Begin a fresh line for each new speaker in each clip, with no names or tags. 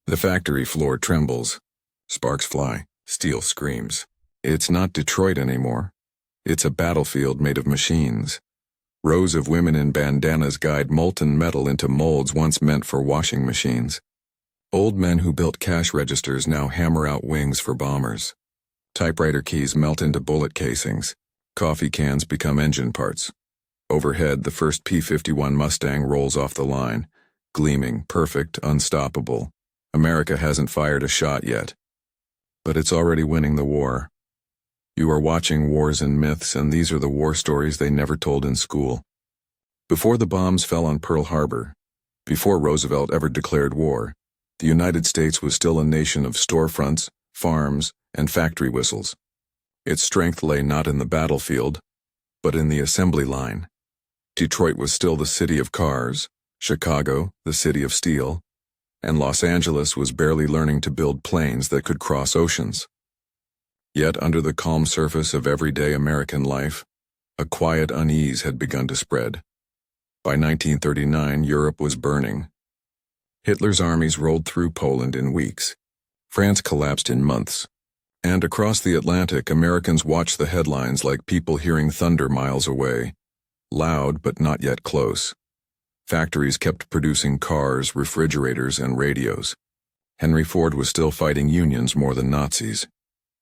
The factory floor trembles. Sparks fly. Steel screams. It's not Detroit anymore. It's a battlefield made of machines. Rows of women in bandanas guide molten metal into molds once meant for washing machines. Old men who built cash registers now hammer out wings for bombers. Typewriter keys melt into bullet casings. Coffee cans become engine parts. Overhead, the first P-51 Mustang rolls off the line, gleaming, perfect, unstoppable. America hasn't fired a shot yet. But it's already winning the war. You are watching Wars and Myths, and these are the war stories they never told in school. Before the bombs fell on Pearl Harbor, before Roosevelt ever declared war, the United States was still a nation of storefronts, farms, and factory whistles. Its strength lay not in the battlefield, but in the assembly line. Detroit was still the city of cars, Chicago, the city of steel, and Los Angeles was barely learning to build planes that could cross oceans. Yet under the calm surface of everyday American life, a quiet unease had begun to spread. By 1939, Europe was burning. Hitler's armies rolled through Poland in weeks. France collapsed in months. And across the Atlantic, Americans watched the headlines like people hearing thunder miles away. Loud, but not yet close. Factories kept producing cars, refrigerators, and radios. Henry Ford was still fighting unions more than Nazis.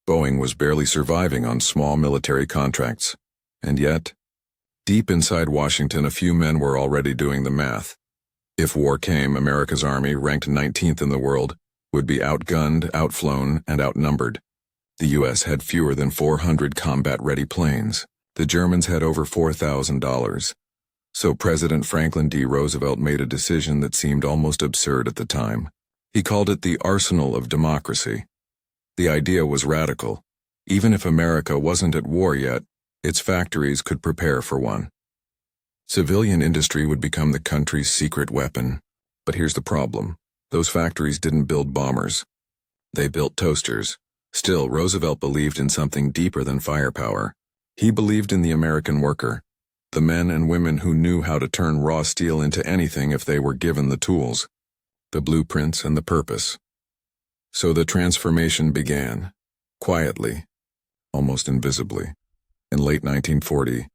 Boeing was barely surviving on small military contracts. And yet, deep inside Washington, a few men were already doing the math. If war came, America's army, ranked 19th in the world, would be outgunned, outflown, and outnumbered. The U.S. had fewer than 400 combat-ready planes. The Germans had over $4,000. So President Franklin D. Roosevelt made a decision that seemed almost absurd at the time. He called it the arsenal of democracy. The idea was radical. Even if America wasn't at war yet, its factories could prepare for one. Civilian industry would become the country's secret weapon. But here's the problem. Those factories didn't build bombers. They built toasters. Still, Roosevelt believed in something deeper than firepower. He believed in the American worker, the men and women who knew how to turn raw steel into anything if they were given the tools, the blueprints and the purpose. So the transformation began, quietly, almost invisibly. In late 1940,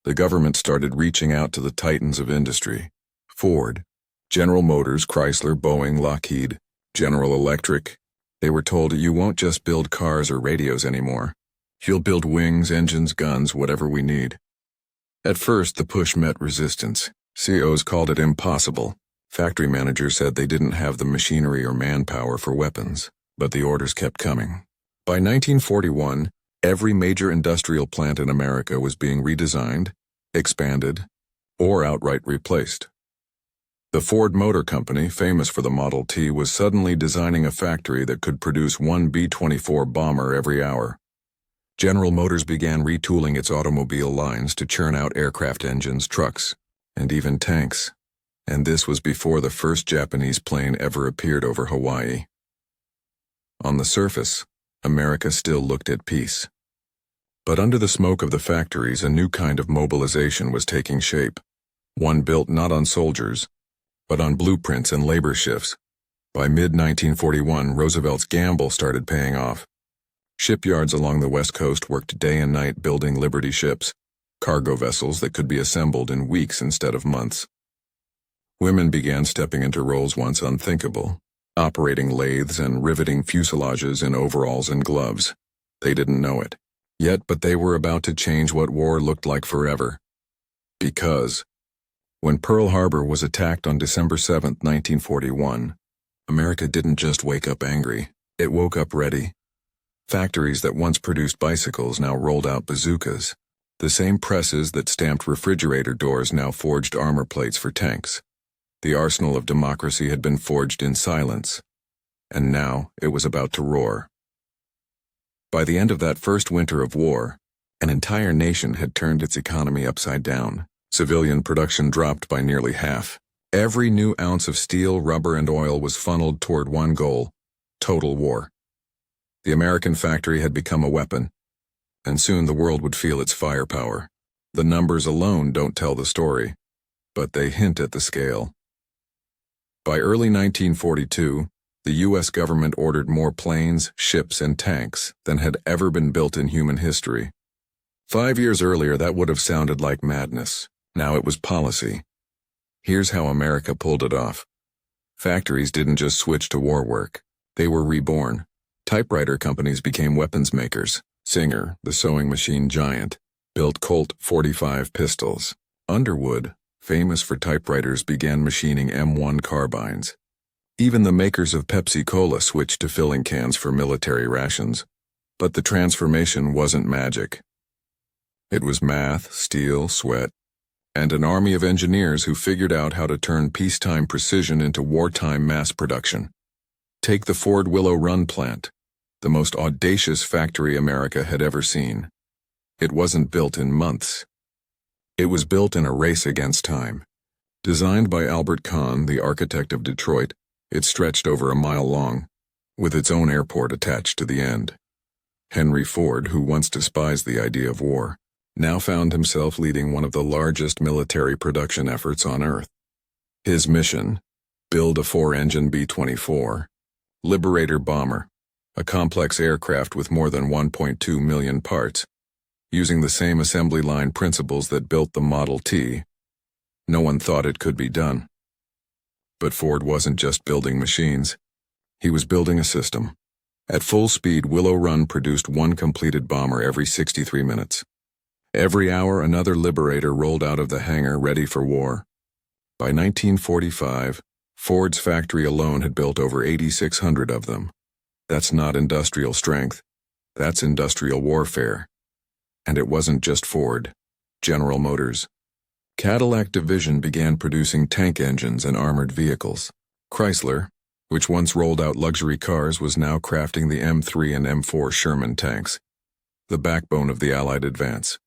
the government started reaching out to the titans of industry. Ford, General Motors, Chrysler, Boeing, Lockheed, General Electric. They were told, you won't just build cars or radios anymore. You'll build wings, engines, guns, whatever we need. At first, the push met resistance. CEOs called it impossible. Factory managers said they didn't have the machinery or manpower for weapons, but the orders kept coming. By 1941, every major industrial plant in America was being redesigned, expanded, or outright replaced. The Ford Motor Company, famous for the Model T, was suddenly designing a factory that could produce one B-24 bomber every hour. General Motors began retooling its automobile lines to churn out aircraft engines, trucks, and even tanks. And this was before the first Japanese plane ever appeared over Hawaii. On the surface, America still looked at peace. But under the smoke of the factories, a new kind of mobilization was taking shape. One built not on soldiers, but on blueprints and labor shifts. By mid-1941, Roosevelt's gamble started paying off. Shipyards along the West Coast worked day and night building Liberty ships, cargo vessels that could be assembled in weeks instead of months. Women began stepping into roles once unthinkable, operating lathes and riveting fuselages in overalls and gloves. They didn't know it yet, but they were about to change what war looked like forever. Because when Pearl Harbor was attacked on December 7, 1941, America didn't just wake up angry, it woke up ready. Factories that once produced bicycles now rolled out bazookas. The same presses that stamped refrigerator doors now forged armor plates for tanks. The arsenal of democracy had been forged in silence, and now it was about to roar. By the end of that first winter of war, an entire nation had turned its economy upside down. Civilian production dropped by nearly half. Every new ounce of steel, rubber, and oil was funneled toward one goal: total war. The American factory had become a weapon, and soon the world would feel its firepower. The numbers alone don't tell the story, but they hint at the scale. By early 1942, The U.S. government ordered more planes, ships, and tanks than had ever been built in human history. 5 years earlier, that would have sounded like madness. Now it was policy. Here's how America pulled it off. Factories didn't just switch to war work. They were reborn. Typewriter companies became weapons makers. Singer, the sewing machine giant, built Colt .45 pistols. Underwood, famous for typewriters, began machining M1 carbines. Even the makers of Pepsi Cola switched to filling cans for military rations. But the transformation wasn't magic. It was math, steel, sweat, and an army of engineers who figured out how to turn peacetime precision into wartime mass production. Take the Ford Willow Run plant, the most audacious factory America had ever seen. It wasn't built in months. It was built in a race against time. Designed by Albert Kahn, the architect of Detroit, it stretched over a mile long, with its own airport attached to the end. Henry Ford, who once despised the idea of war, now found himself leading one of the largest military production efforts on Earth. His mission: build a 4-engine B-24 Liberator bomber, a complex aircraft with more than 1.2 million parts, using the same assembly line principles that built the Model T. No one thought it could be done. But Ford wasn't just building machines. He was building a system. At full speed, Willow Run produced one completed bomber every 63 minutes. Every hour, another Liberator rolled out of the hangar ready for war. By 1945, Ford's factory alone had built over 8,600 of them. That's not industrial strength. That's industrial warfare. And it wasn't just Ford. General Motors. Cadillac Division began producing tank engines and armored vehicles. Chrysler, which once rolled out luxury cars, was now crafting the M3 and M4 Sherman tanks, the backbone of the Allied advance.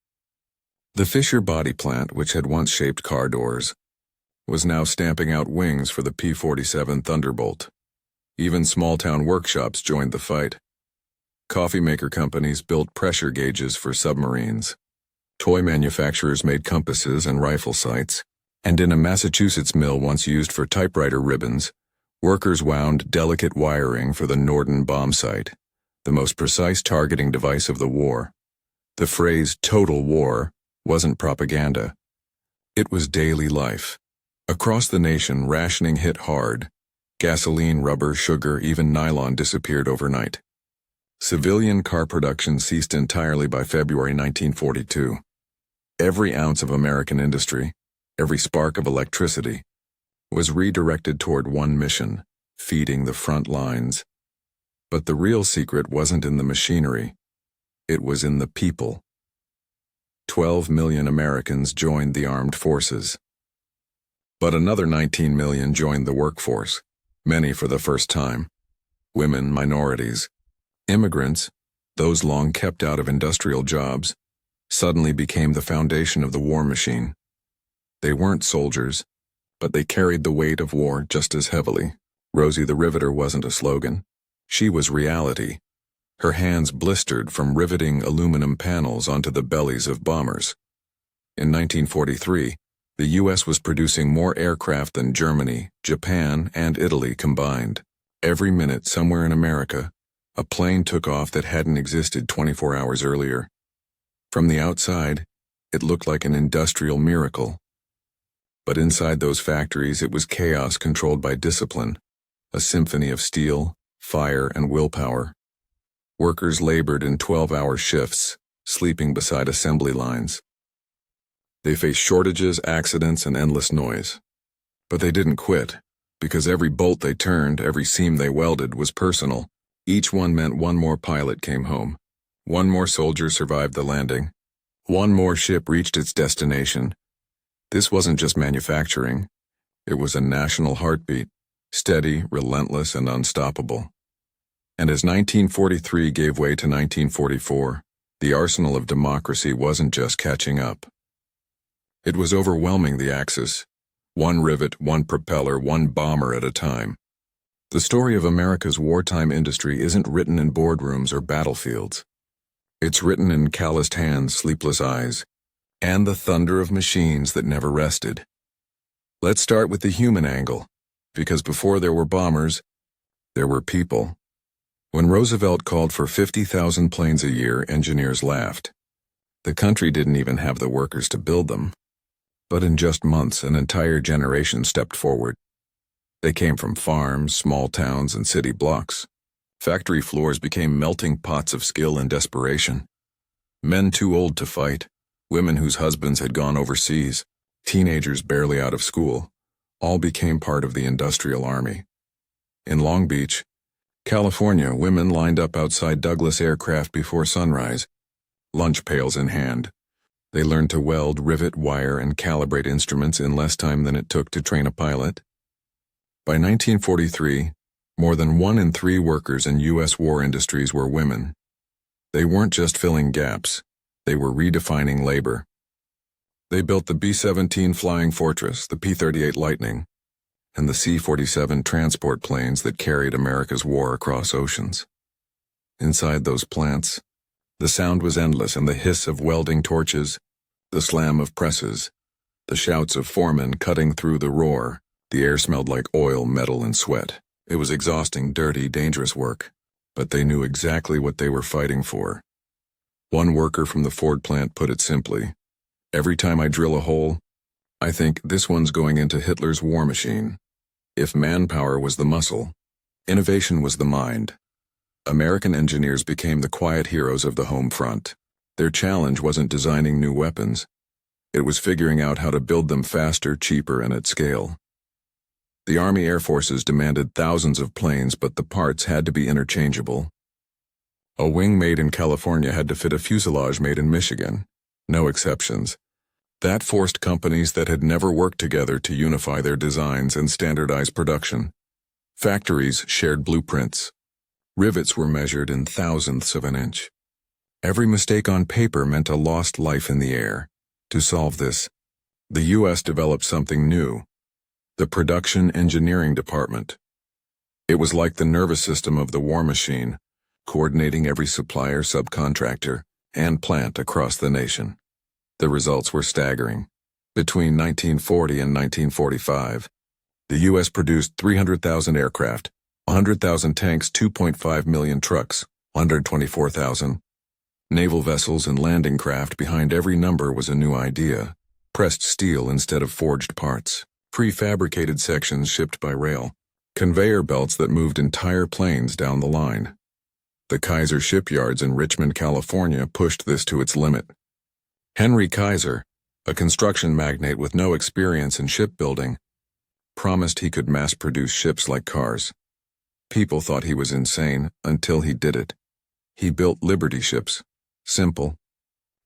The Fisher body plant, which had once shaped car doors, was now stamping out wings for the P-47 Thunderbolt. Even small-town workshops joined the fight. Coffee maker companies built pressure gauges for submarines. Toy manufacturers made compasses and rifle sights, and in a Massachusetts mill once used for typewriter ribbons, workers wound delicate wiring for the Norden bomb sight, the most precise targeting device of the war. The phrase "total war" wasn't propaganda. It was daily life. Across the nation, rationing hit hard. Gasoline, rubber, sugar, even nylon disappeared overnight. Civilian car production ceased entirely by February 1942. Every ounce of American industry, every spark of electricity, was redirected toward one mission: feeding the front lines. But the real secret wasn't in the machinery. It was in the people. 12 million Americans joined the armed forces. But another 19 million joined the workforce, many for the first time. Women, minorities, immigrants, those long kept out of industrial jobs, suddenly became the foundation of the war machine. They weren't soldiers, but they carried the weight of war just as heavily. Rosie the Riveter wasn't a slogan. She was reality. Her hands blistered from riveting aluminum panels onto the bellies of bombers. In 1943, the U.S. was producing more aircraft than Germany, Japan, and Italy combined. Every minute, somewhere in America, a plane took off that hadn't existed 24 hours earlier. From the outside, it looked like an industrial miracle. But inside those factories, it was chaos controlled by discipline, a symphony of steel, fire, and willpower. Workers labored in 12-hour shifts, sleeping beside assembly lines. They faced shortages, accidents, and endless noise. But they didn't quit, because every bolt they turned, every seam they welded, was personal. Each one meant one more pilot came home. One more soldier survived the landing. One more ship reached its destination. This wasn't just manufacturing. It was a national heartbeat, steady, relentless, and unstoppable. And as 1943 gave way to 1944, the arsenal of democracy wasn't just catching up. It was overwhelming the Axis. One rivet, one propeller, one bomber at a time. The story of America's wartime industry isn't written in boardrooms or battlefields. It's written in calloused hands, sleepless eyes, and the thunder of machines that never rested. Let's start with the human angle, because before there were bombers, There were people. When Roosevelt called for 50,000 planes a year, engineers laughed. The country didn't even have the workers to build them. But in just months, an entire generation stepped forward. They came from farms, small towns, and city blocks. Factory floors became melting pots of skill and desperation. Men too old to fight, women whose husbands had gone overseas, teenagers barely out of school, all became part of the industrial army. In Long Beach, California, women lined up outside Douglas Aircraft before sunrise, lunch pails in hand. They learned to weld, rivet, wire, and calibrate instruments in less time than it took to train a pilot. By 1943, more than 1 in 3 workers in U.S. war industries were women. They weren't just filling gaps, they were redefining labor. They built the B-17 Flying Fortress, the P-38 Lightning, and the C-47 transport planes that carried America's war across oceans. Inside those plants, the sound was endless, and the hiss of welding torches, the slam of presses, the shouts of foremen cutting through the roar. The air smelled like oil, metal, and sweat. It was exhausting, dirty, dangerous work, but they knew exactly what they were fighting for. One worker from the Ford plant put it simply, "Every time I drill a hole, I think this one's going into Hitler's war machine." If manpower was the muscle, innovation was the mind. American engineers became the quiet heroes of the home front. Their challenge wasn't designing new weapons. It was figuring out how to build them faster, cheaper, and at scale. The Army Air Forces demanded thousands of planes, but the parts had to be interchangeable. A wing made in California had to fit a fuselage made in Michigan. No exceptions. That forced companies that had never worked together to unify their designs and standardize production. Factories shared blueprints. Rivets were measured in thousandths of an inch. Every mistake on paper meant a lost life in the air. To solve this, the U.S. developed something new: the Production Engineering Department. It was like the nervous system of the war machine, coordinating every supplier, subcontractor, and plant across the nation. The results were staggering. Between 1940 and 1945, the U.S. produced 300,000 aircraft, 100,000 tanks, 2.5 million trucks, 124,000 naval vessels, and landing craft. Behind every number was a new idea: pressed steel instead of forged parts, prefabricated sections shipped by rail, conveyor belts that moved entire planes down the line. The Kaiser shipyards in Richmond, California pushed this to its limit. Henry Kaiser, a construction magnate with no experience in shipbuilding, promised he could mass-produce ships like cars. People thought he was insane until he did it. He built Liberty ships, simple,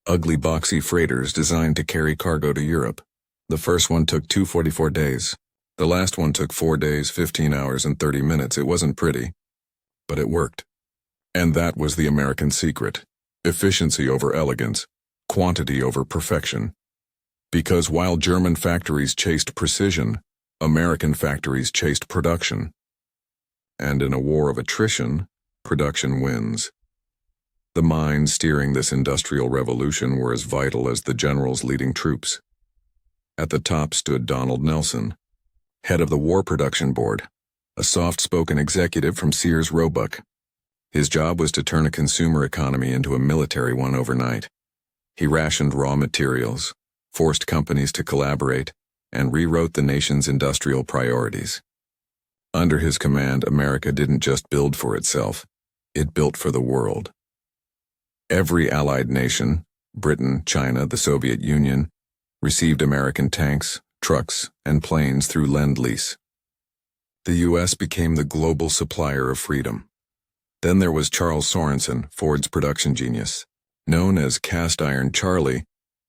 ugly boxy freighters designed to carry cargo to Europe. The first one took 244 days. The last one took 4 days, 15 hours, and 30 minutes. It wasn't pretty, but it worked. And that was the American secret: efficiency over elegance, quantity over perfection. Because while German factories chased precision, American factories chased production. And in a war of attrition, production wins. The minds steering this industrial revolution were as vital as the generals leading troops. At the top stood Donald Nelson, head of the War Production Board, a soft-spoken executive from Sears Roebuck. His job was to turn a consumer economy into a military one overnight. He rationed raw materials, forced companies to collaborate, and rewrote the nation's industrial priorities. Under his command, America didn't just build for itself, it built for the world. Every allied nation, Britain, China, the Soviet Union, received American tanks, trucks, and planes through Lend-Lease. The U.S. became the global supplier of freedom. Then there was Charles Sorensen, Ford's production genius. Known as Cast Iron Charlie,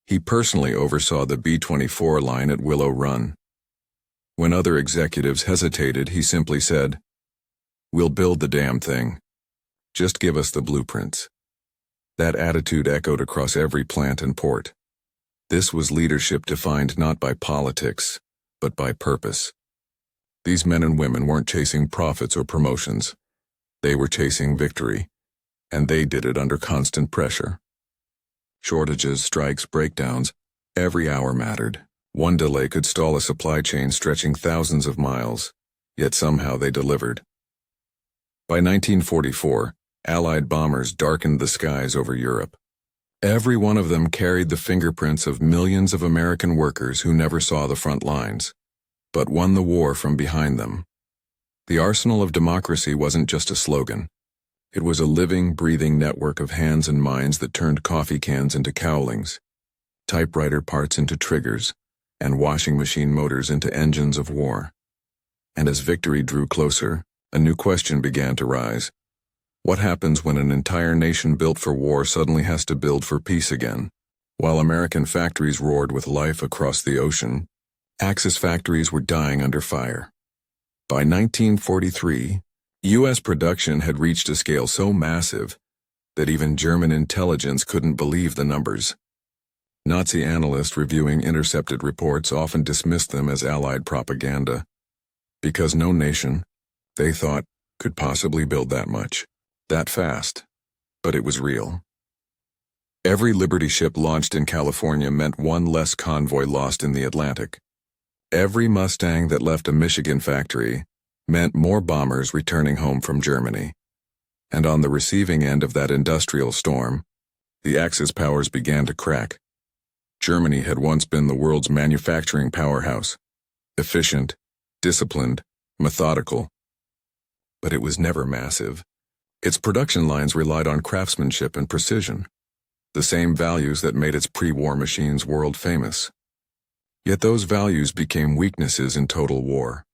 he personally oversaw the B-24 line at Willow Run. When other executives hesitated, he simply said, "We'll build the damn thing. Just give us the blueprints." That attitude echoed across every plant and port. This was leadership defined not by politics, but by purpose. These men and women weren't chasing profits or promotions. They were chasing victory, and they did it under constant pressure. Shortages, strikes, breakdowns, every hour mattered. One delay could stall a supply chain stretching thousands of miles, yet somehow they delivered. By 1944, Allied bombers darkened the skies over Europe. Every one of them carried the fingerprints of millions of American workers who never saw the front lines, but won the war from behind them. The arsenal of democracy wasn't just a slogan. It was a living, breathing network of hands and minds that turned coffee cans into cowlings, typewriter parts into triggers, and washing machine motors into engines of war. And as victory drew closer, a new question began to rise. What happens when an entire nation built for war suddenly has to build for peace again? While American factories roared with life across the ocean, Axis factories were dying under fire. By 1943, U.S. production had reached a scale so massive that even German intelligence couldn't believe the numbers. Nazi analysts reviewing intercepted reports often dismissed them as Allied propaganda, because no nation, they thought, could possibly build that much, that fast. But it was real. Every Liberty ship launched in California meant one less convoy lost in the Atlantic. Every Mustang that left a Michigan factory meant more bombers returning home from Germany. And on the receiving end of that industrial storm, the Axis powers began to crack. Germany had once been the world's manufacturing powerhouse, efficient, disciplined, methodical. But it was never massive. Its production lines relied on craftsmanship and precision, the same values that made its pre-war machines world famous. Yet those values became weaknesses in total war.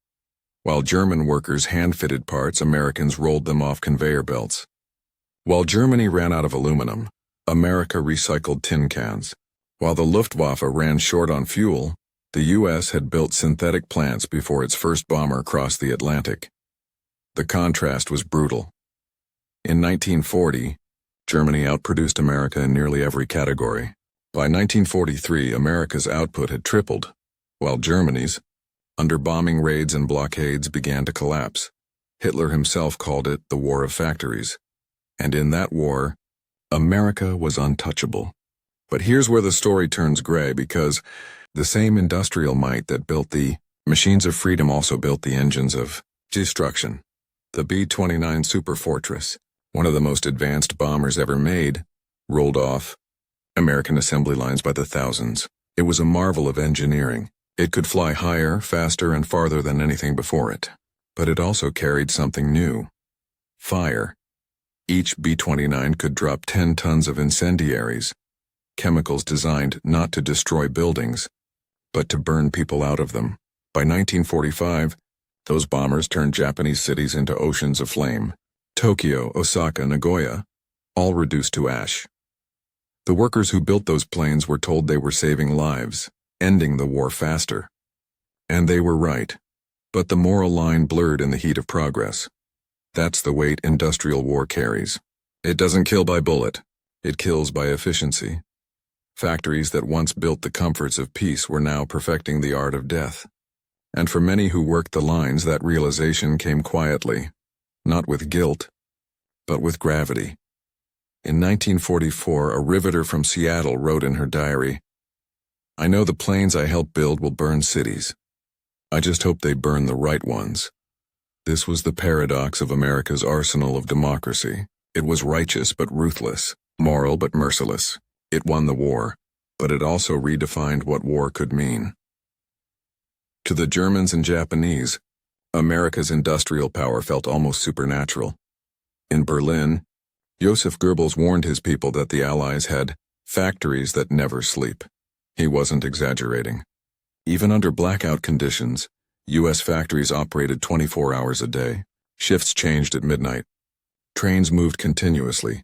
While German workers hand-fitted parts, Americans rolled them off conveyor belts. While Germany ran out of aluminum, America recycled tin cans. While the Luftwaffe ran short on fuel, the U.S. had built synthetic plants before its first bomber crossed the Atlantic. The contrast was brutal. In 1940, Germany outproduced America in nearly every category. By 1943, America's output had tripled, while Germany's, under bombing raids and blockades, began to collapse. Hitler himself called it the War of Factories. And in that war, America was untouchable. But here's where the story turns gray, because the same industrial might that built the machines of freedom also built the engines of destruction. The B-29 Super Fortress, one of the most advanced bombers ever made, rolled off American assembly lines by the thousands. It was a marvel of engineering. It could fly higher, faster, and farther than anything before it. But it also carried something new: fire. Each B-29 could drop 10 tons of incendiaries, chemicals designed not to destroy buildings, but to burn people out of them. By 1945, those bombers turned Japanese cities into oceans of flame. Tokyo, Osaka, Nagoya, all reduced to ash. The workers who built those planes were told they were saving lives, ending the war faster. And they were right. But the moral line blurred in the heat of progress. That's the weight industrial war carries. It doesn't kill by bullet. It kills by efficiency. Factories that once built the comforts of peace were now perfecting the art of death. And for many who worked the lines, that realization came quietly, not with guilt, but with gravity. In 1944, a riveter from Seattle wrote in her diary, "I know the planes I helped build will burn cities. I just hope they burn the right ones." This was the paradox of America's arsenal of democracy. It was righteous but ruthless, moral but merciless. It won the war, but it also redefined what war could mean. To the Germans and Japanese, America's industrial power felt almost supernatural. In Berlin, Joseph Goebbels warned his people that the Allies had factories that never sleep. He wasn't exaggerating. Even under blackout conditions, U.S. factories operated 24 hours a day. Shifts changed at midnight. Trains moved continuously.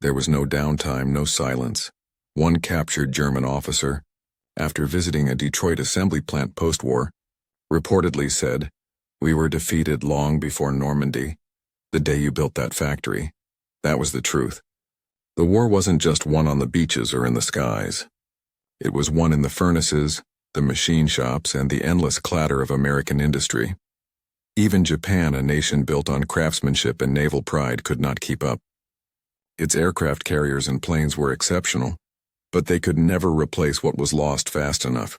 There was no downtime, no silence. One captured German officer, after visiting a Detroit assembly plant post-war, reportedly said, "We were defeated long before Normandy, the day you built that factory." That was the truth. The war wasn't just won on the beaches or in the skies. It was won in the furnaces, the machine shops, and the endless clatter of American industry. Even Japan, a nation built on craftsmanship and naval pride, could not keep up. Its aircraft carriers and planes were exceptional, but they could never replace what was lost fast enough.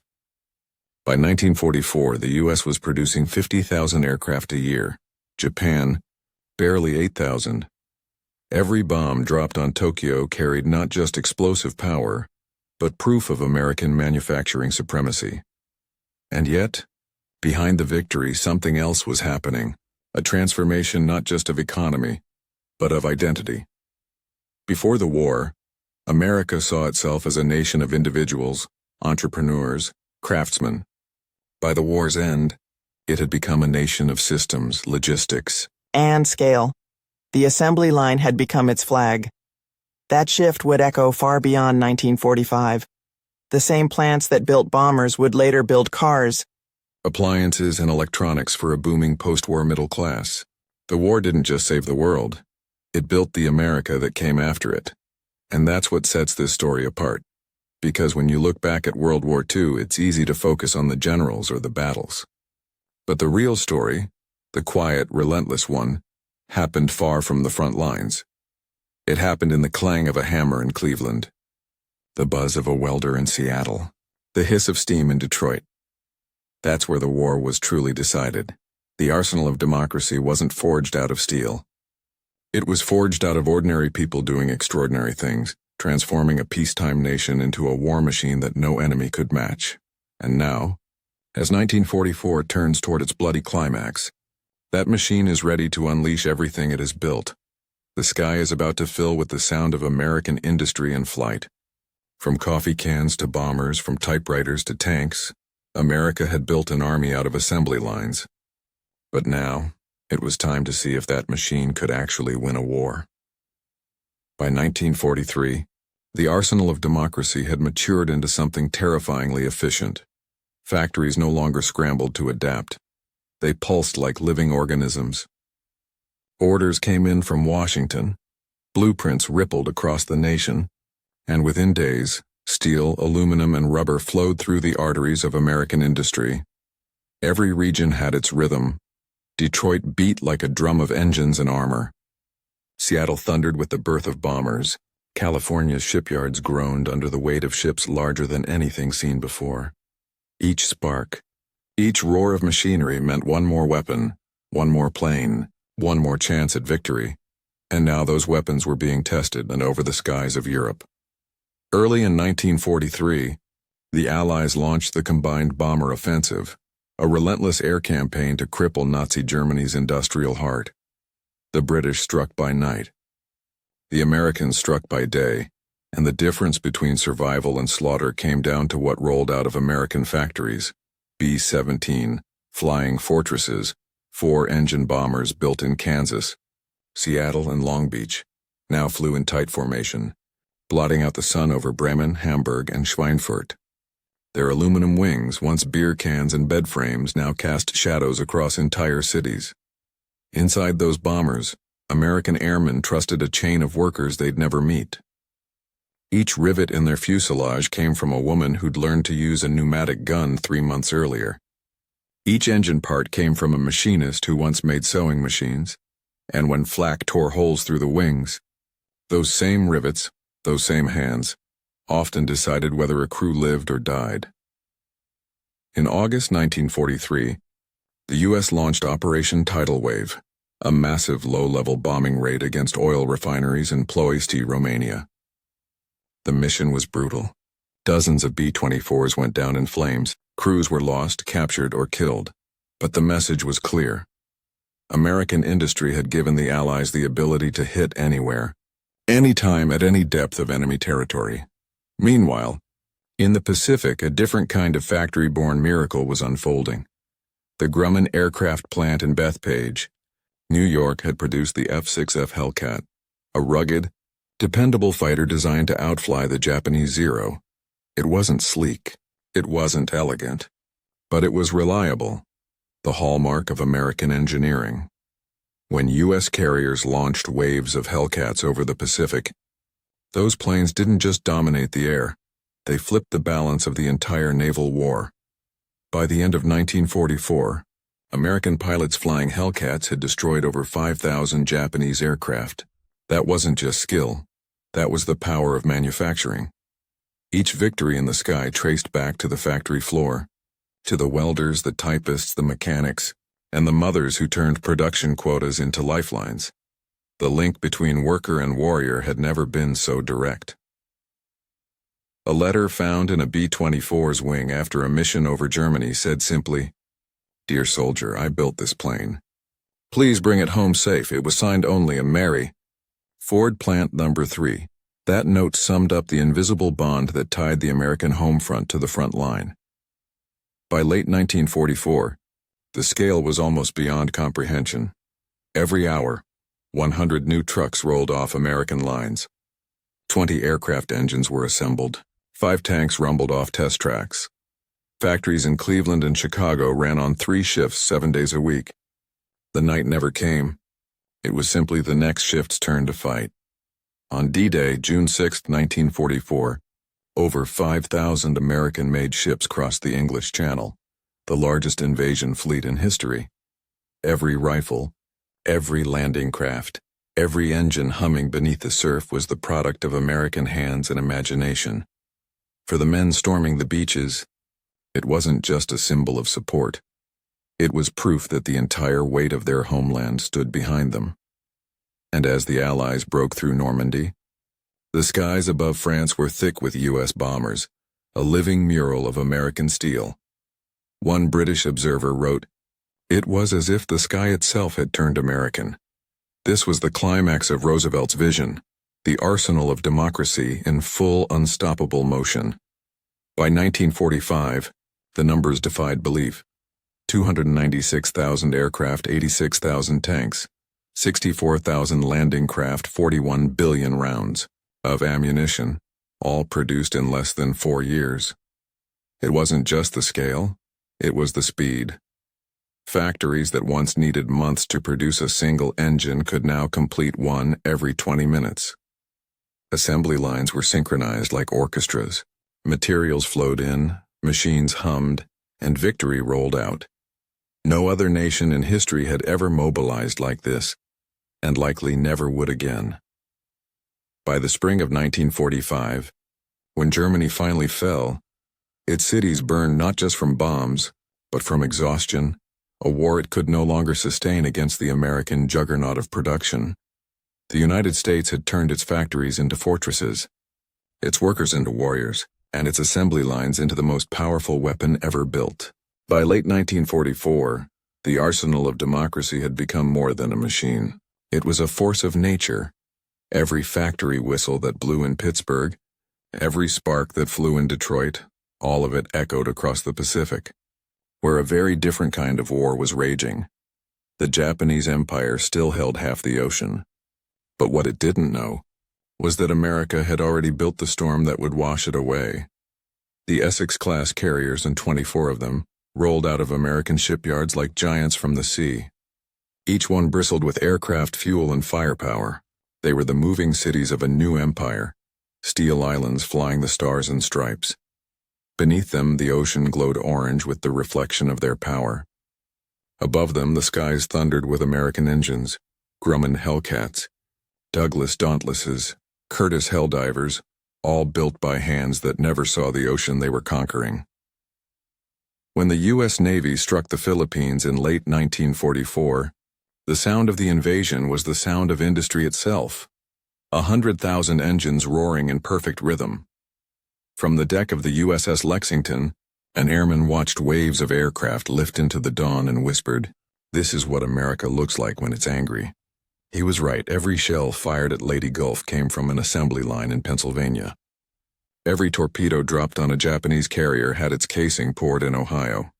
By 1944, the U.S. was producing 50,000 aircraft a year. Japan, Barely 8,000. Every bomb dropped on Tokyo carried not just explosive power, but proof of American manufacturing supremacy. And yet, behind the victory, something else was happening, a transformation not just of economy, but of identity. Before the war, America saw itself as a nation of individuals, entrepreneurs, craftsmen. By the war's end, it had become a nation of systems, logistics,
and scale. The assembly line had become its flag. That shift would echo far beyond 1945. The same plants that built bombers would later build cars,
appliances and electronics for a booming post-war middle class. The war didn't just save the world. It built the America that came after it. And that's what sets this story apart. Because when you look back at World War II, it's easy to focus on the generals or the battles. But the real story, the quiet, relentless one, happened far from the front lines. It happened in the clang of a hammer in Cleveland, the buzz of a welder in Seattle, the hiss of steam in Detroit. That's where the war was truly decided. The arsenal of democracy wasn't forged out of steel. It was forged out of ordinary people doing extraordinary things, transforming a peacetime nation into a war machine that no enemy could match. And now, as 1944 turns toward its bloody climax, that machine is ready to unleash everything it has built. The sky is about to fill with the sound of American industry and flight. From coffee cans to bombers, from typewriters to tanks, America had built an army out of assembly lines. But now, it was time to see if that machine could actually win a war. By 1943, the arsenal of democracy had matured into something terrifyingly efficient. Factories no longer scrambled to adapt. They pulsed like living organisms. Orders came in from Washington, blueprints rippled across the nation, and within days, steel, aluminum, and rubber flowed through the arteries of American industry. Every region had its rhythm. Detroit beat like a drum of engines and armor. Seattle thundered with the birth of bombers. California's shipyards groaned under the weight of ships larger than anything seen before. Each spark, each roar of machinery meant one more weapon, one more plane, one more chance at victory. And now those weapons were being tested and over the skies of Europe. Early in 1943, the Allies launched the Combined Bomber Offensive, a relentless air campaign to cripple Nazi Germany's industrial heart. The British struck by night. The Americans struck by day, and the difference between survival and slaughter came down to what rolled out of American factories. B-17, Flying Fortresses, 4-engine bombers built in Kansas, Seattle, and Long Beach, now flew in tight formation, blotting out the sun over Bremen, Hamburg, and Schweinfurt. Their aluminum wings, once beer cans and bed frames, now cast shadows across entire cities. Inside those bombers, American airmen trusted a chain of workers they'd never meet. Each rivet in their fuselage came from a woman who'd learned to use a pneumatic gun 3 months earlier. Each engine part came from a machinist who once made sewing machines, and when flak tore holes through the wings, those same rivets, those same hands, often decided whether a crew lived or died. In August 1943, the U.S. launched Operation Tidal Wave, a massive low-level bombing raid against oil refineries in Ploiești, Romania. The mission was brutal. Dozens of B-24s went down in flames, crews were lost, captured, or killed. But the message was clear. American industry had given the Allies the ability to hit anywhere, anytime at any depth of enemy territory. Meanwhile, in the Pacific, a different kind of factory-born miracle was unfolding. The Grumman Aircraft Plant in Bethpage, New York, had produced the F-6F Hellcat, a rugged, dependable fighter designed to outfly the Japanese Zero. It wasn't sleek, it wasn't elegant, but it was reliable, the hallmark of American engineering. When U.S. carriers launched waves of Hellcats over the Pacific, those planes didn't just dominate the air, they flipped the balance of the entire naval war. By the end of 1944, American pilots flying Hellcats had destroyed over 5,000 Japanese aircraft. That wasn't just skill, that was the power of manufacturing. Each victory in the sky traced back to the factory floor, to the welders, the typists, the mechanics, and the mothers who turned production quotas into lifelines. The link between worker and warrior had never been so direct. A letter found in a B-24's wing after a mission over Germany said simply, "Dear soldier, I built this plane. Please bring it home safe. It was signed only a Mary. Ford Plant Number 3. That note summed up the invisible bond that tied the American home front to the front line. By late 1944, the scale was almost beyond comprehension. Every hour, 100 new trucks rolled off American lines. 20 aircraft engines were assembled. 5 tanks rumbled off test tracks. Factories in Cleveland and Chicago ran on 3 shifts 7 days a week. The night never came. It was simply the next shift's turn to fight. On D-Day, June 6, 1944, over 5,000 American-made ships crossed the English Channel, the largest invasion fleet in history. Every rifle, every landing craft, every engine humming beneath the surf was the product of American hands and imagination. For the men storming the beaches, it wasn't just a symbol of support. It was proof that the entire weight of their homeland stood behind them. And as the Allies broke through Normandy, the skies above France were thick with U.S. bombers, a living mural of American steel. One British observer wrote, "It was as if the sky itself had turned American." This was the climax of Roosevelt's vision, the arsenal of democracy in full, unstoppable motion. By 1945, the numbers defied belief. 296,000 aircraft, 86,000 tanks, 64,000 landing craft, 41 billion rounds of ammunition, all produced in less than 4 years. It wasn't just the scale, it was the speed. Factories that once needed months to produce a single engine could now complete one every 20 minutes. Assembly lines were synchronized like orchestras. Materials flowed in, machines hummed, and victory rolled out. No other nation in history had ever mobilized like this, and likely never would again. By the spring of 1945, when Germany finally fell, its cities burned not just from bombs, but from exhaustion, a war it could no longer sustain against the American juggernaut of production. The United States had turned its factories into fortresses, its workers into warriors, and its assembly lines into the most powerful weapon ever built. By late 1944, the arsenal of democracy had become more than a machine. It was a force of nature. Every factory whistle that blew in Pittsburgh, every spark that flew in Detroit, all of it echoed across the Pacific, where a very different kind of war was raging. The Japanese Empire still held half the ocean. But what it didn't know was that America had already built the storm that would wash it away. The Essex-class carriers, and 24 of them, rolled out of American shipyards like giants from the sea. Each one bristled with aircraft fuel and firepower. They were the moving cities of a new empire, steel islands flying the stars and stripes. Beneath them, the ocean glowed orange with the reflection of their power. Above them, the skies thundered with American engines, Grumman Hellcats, Douglas Dauntlesses, Curtiss Helldivers, all built by hands that never saw the ocean they were conquering. When the U.S. Navy struck the Philippines in late 1944, the sound of the invasion was the sound of industry itself, 100,000 engines roaring in perfect rhythm. From the deck of the USS Lexington, an airman watched waves of aircraft lift into the dawn and whispered, "This is what America looks like when it's angry." He was right. Every shell fired at Lady Gulf came from an assembly line in Pennsylvania. Every torpedo dropped on a Japanese carrier had its casing poured in Ohio.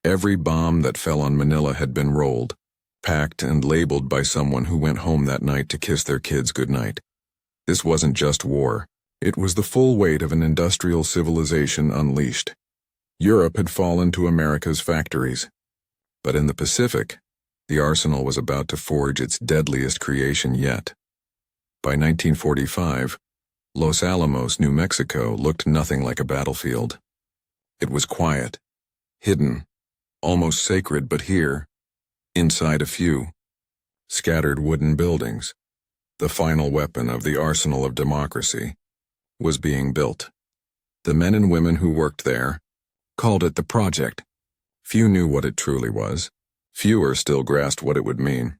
Every bomb that fell on Manila had been rolled, packed and labeled by someone who went home that night to kiss their kids goodnight. This wasn't just war. It was the full weight of an industrial civilization unleashed. Europe had fallen to America's factories. But in the Pacific, the arsenal was about to forge its deadliest creation yet. By 1945, Los Alamos, New Mexico, looked nothing like a battlefield. It was quiet, hidden, almost sacred, but here, inside a few scattered wooden buildings, the final weapon of the arsenal of democracy was being built. The men and women who worked there called it the project. Few knew what it truly was. Fewer still grasped what it would mean.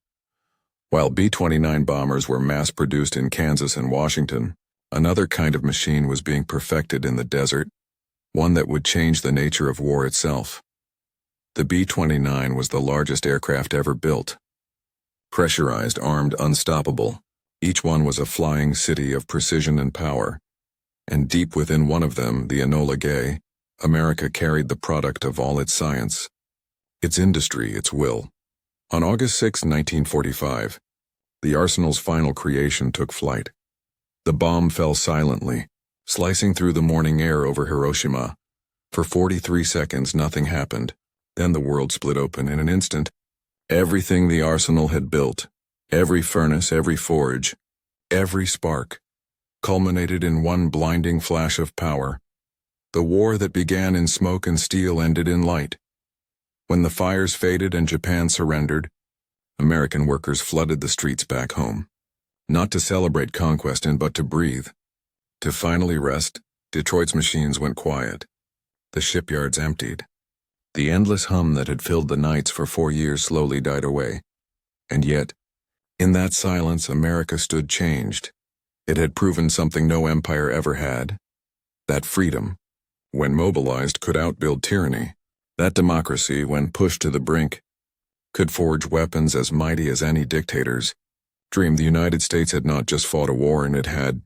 While B-29 bombers were mass-produced in Kansas and Washington, another kind of machine was being perfected in the desert, one that would change the nature of war itself. The B-29 was the largest aircraft ever built. Pressurized, armed, unstoppable, each one was a flying city of precision and power. And deep within one of them, the Enola Gay, America carried the product of all its science, its industry, its will. On August 6, 1945, the arsenal's final creation took flight. The bomb fell silently, slicing through the morning air over Hiroshima. For 43 seconds, nothing happened. Then the world split open in an instant. Everything the arsenal had built, every furnace, every forge, every spark, culminated in one blinding flash of power. The war that began in smoke and steel ended in light. When the fires faded and Japan surrendered, American workers flooded the streets back home. Not to celebrate conquest but to breathe. To finally rest, Detroit's machines went quiet. The shipyards emptied. The endless hum that had filled the nights for 4 years slowly died away. And yet, in that silence, America stood changed. It had proven something no empire ever had. That freedom, when mobilized, could outbuild tyranny. That democracy, when pushed to the brink, could forge weapons as mighty as any dictator's. Dream the United States had not just fought a war, and it had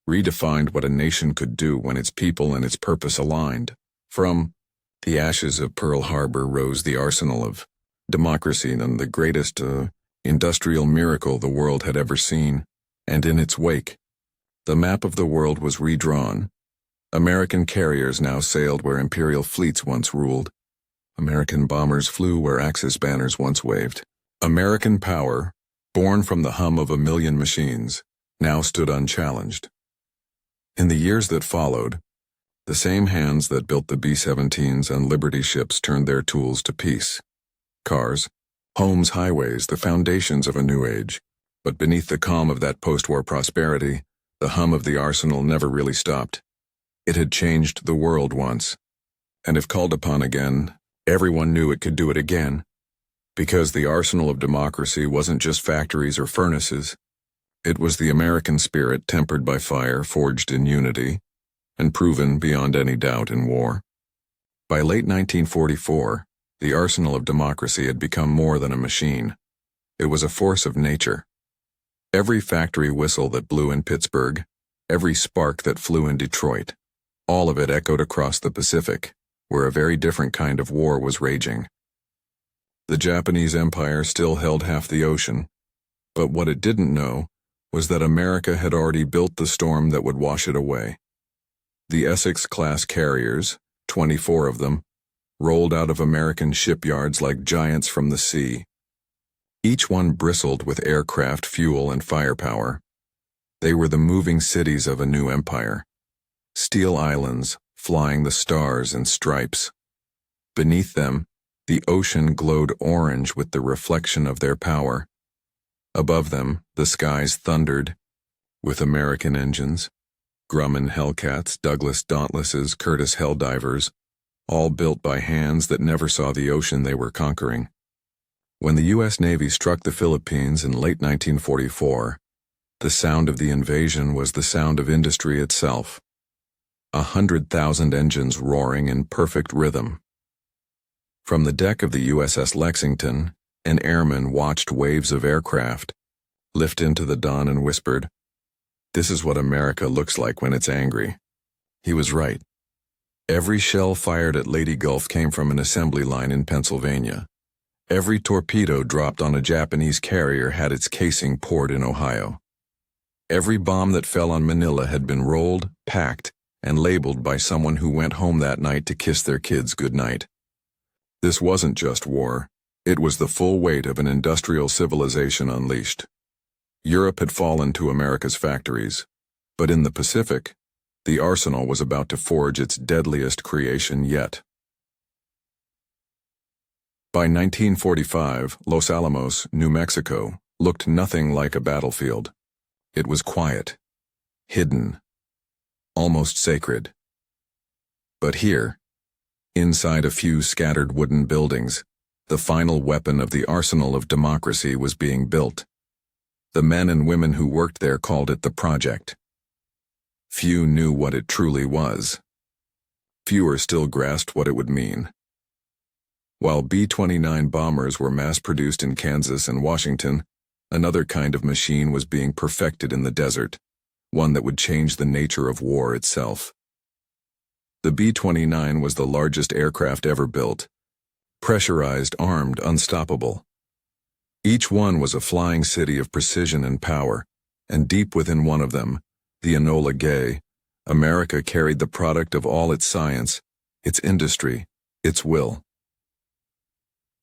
redefined what a nation could do when its people and its purpose aligned. From the ashes of Pearl Harbor rose the arsenal of democracy and the greatest industrial miracle the world had ever seen. And in its wake, the map of the world was redrawn. American carriers now sailed where imperial fleets once ruled. American bombers flew where Axis banners once waved. American power, born from the hum of a million machines, now stood unchallenged. In the years that followed, the same hands that built the B-17s and Liberty ships turned their tools to peace. Cars, homes, highways, the foundations of a new age. But beneath the calm of that post-war prosperity, the hum of the arsenal never really stopped. It had changed the world once. And if called upon again, everyone knew it could do it again. Because the arsenal of democracy wasn't just factories or furnaces. It was the American spirit tempered by fire, forged in unity, and proven beyond any doubt in war. By late 1944, the arsenal of democracy had become more than a machine. It was a force of nature. Every factory whistle that blew in Pittsburgh, every spark that flew in Detroit, all of it echoed across the Pacific, where a very different kind of war was raging. The Japanese Empire still held half the ocean, but what it didn't know was that America had already built the storm that would wash it away. The Essex-class carriers, 24 of them, rolled out of American shipyards like giants from the sea. Each one bristled with aircraft, fuel, and firepower. They were the moving cities of a new empire. Steel islands, flying the stars and stripes. Beneath them, the ocean glowed orange with the reflection of their power. Above them, the skies thundered, with American engines, Grumman Hellcats, Douglas Dauntlesses, Curtiss Helldivers, all built by hands that never saw the ocean they were conquering. When the U.S. Navy struck the Philippines in late 1944, the sound of the invasion was the sound of industry itself. 100,000 engines roaring in perfect rhythm. From the deck of the USS Lexington, an airman watched waves of aircraft lift into the dawn and whispered, "This is what America looks like when it's angry." He was right. Every shell fired at Lady Gulf came from an assembly line in Pennsylvania. Every torpedo dropped on a Japanese carrier had its casing poured in Ohio. Every bomb that fell on Manila had been rolled, packed, and labeled by someone who went home that night to kiss their kids goodnight. This wasn't just war. It was the full weight of an industrial civilization unleashed. Europe had fallen to America's factories, but in the Pacific, the arsenal was about to forge its deadliest creation yet. By 1945, Los Alamos, New Mexico, looked nothing like a battlefield. It was quiet, hidden, almost sacred. But here, inside a few scattered wooden buildings, The final weapon of the arsenal of democracy was being built. The men and women who worked there called it the project. Few knew what it truly was. Fewer still grasped what it would mean. While B-29 bombers were mass-produced in Kansas and Washington, another kind of machine was being perfected in the desert, one that would change the nature of war itself. The B-29 was the largest aircraft ever built. Pressurized, armed, unstoppable. Each one was a flying city of precision and power, and deep within one of them, the Enola Gay, America carried the product of all its science, its industry, its will.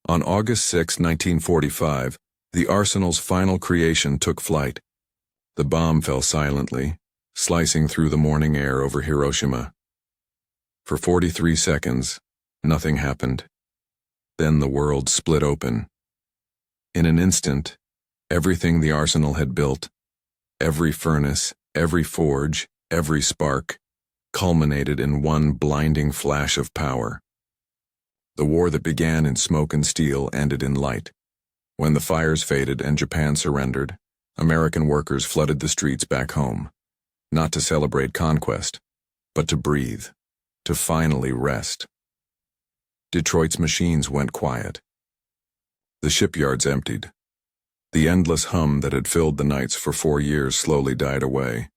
On August 6, 1945, the arsenal's final creation took flight. The bomb fell silently, slicing through the morning air over Hiroshima. For 43 seconds, nothing happened. Then the world split open. In an instant, everything the arsenal had built, every furnace, every forge, every spark, culminated in one blinding flash of power. The war that began in smoke and steel ended in light. When the fires faded and Japan surrendered, American workers flooded the streets back home, not to celebrate conquest, but to breathe, to finally rest. Detroit's machines went quiet. The shipyards emptied. The endless hum that had filled the nights for 4 years slowly died away.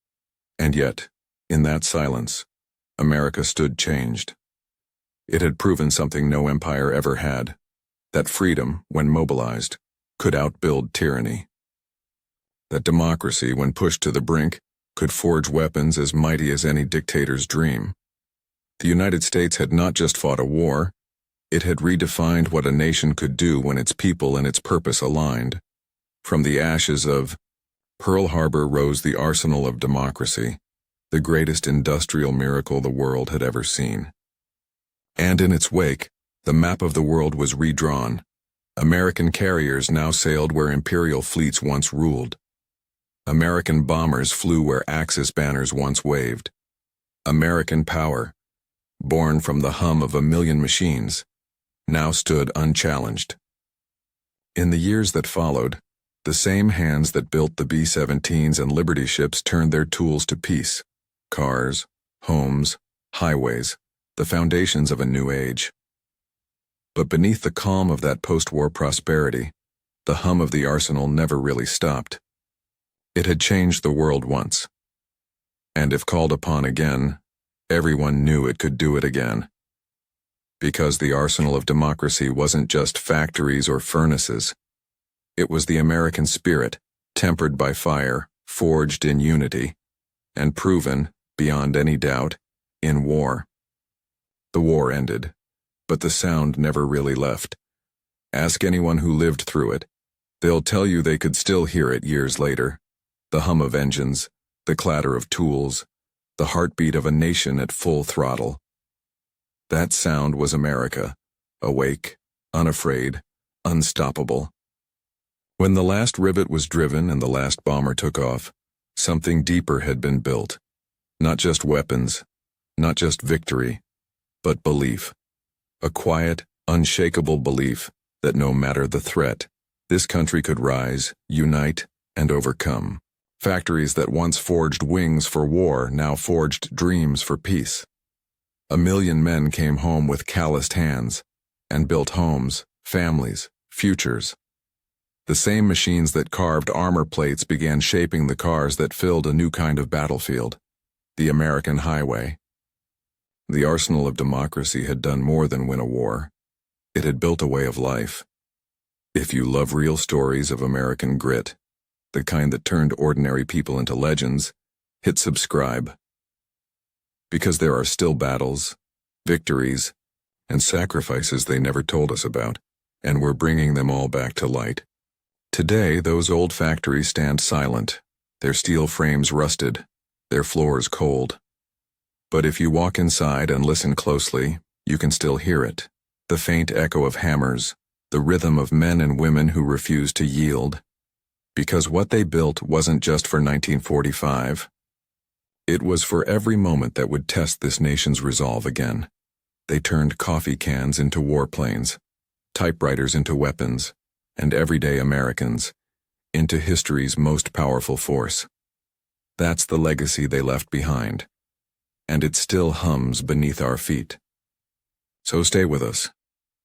And yet, in that silence, America stood changed. It had proven something no empire ever had, that freedom, when mobilized, could outbuild tyranny. That democracy, when pushed to the brink, could forge weapons as mighty as any dictator's dream. The United States had not just fought a war, it had redefined what a nation could do when its people and its purpose aligned. From the ashes of Pearl Harbor rose the arsenal of democracy, the greatest industrial miracle the world had ever seen. And in its wake, the map of the world was redrawn. American carriers now sailed where imperial fleets once ruled. American bombers flew where Axis banners once waved. American power, born from the hum of a million machines, now stood unchallenged. In the years that followed, the same hands that built the B-17s and Liberty ships turned their tools to peace. Cars, homes, highways, the foundations of a new age. But beneath the calm of that post-war prosperity, the hum of the arsenal never really stopped. It had changed the world once. And if called upon again, everyone knew it could do it again. Because the arsenal of democracy wasn't just factories or furnaces. It was the American spirit, tempered by fire, forged in unity, and proven, beyond any doubt, in war. The war ended, but the sound never really left. Ask anyone who lived through it. They'll tell you they could still hear it years later. The hum of engines, the clatter of tools, the heartbeat of a nation at full throttle. That sound was America, awake, unafraid, unstoppable. When the last rivet was driven and the last bomber took off, something deeper had been built. Not just weapons, not just victory, but belief. A quiet, unshakable belief that no matter the threat, this country could rise, unite, and overcome. Factories that once forged wings for war now forged dreams for peace. 1 million men came home with calloused hands and built homes, families, futures. The same machines that carved armor plates began shaping the cars that filled a new kind of battlefield, the American highway. The arsenal of democracy had done more than win a war. It had built a way of life. If you love real stories of American grit, the kind that turned ordinary people into legends, hit subscribe. Because there are still battles, victories, and sacrifices they never told us about, and we're bringing them all back to light. Today, those old factories stand silent, their steel frames rusted, their floors cold. But if you walk inside and listen closely, you can still hear it, the faint echo of hammers, the rhythm of men and women who refused to yield. Because what they built wasn't just for 1945. It was for every moment that would test this nation's resolve again. They turned coffee cans into warplanes, typewriters into weapons, and everyday Americans into history's most powerful force. That's the legacy they left behind, and it still hums beneath our feet. So stay with us,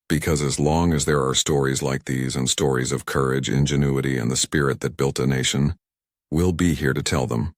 because as long as there are stories like these and stories of courage, ingenuity, and the spirit that built a nation, we'll be here to tell them.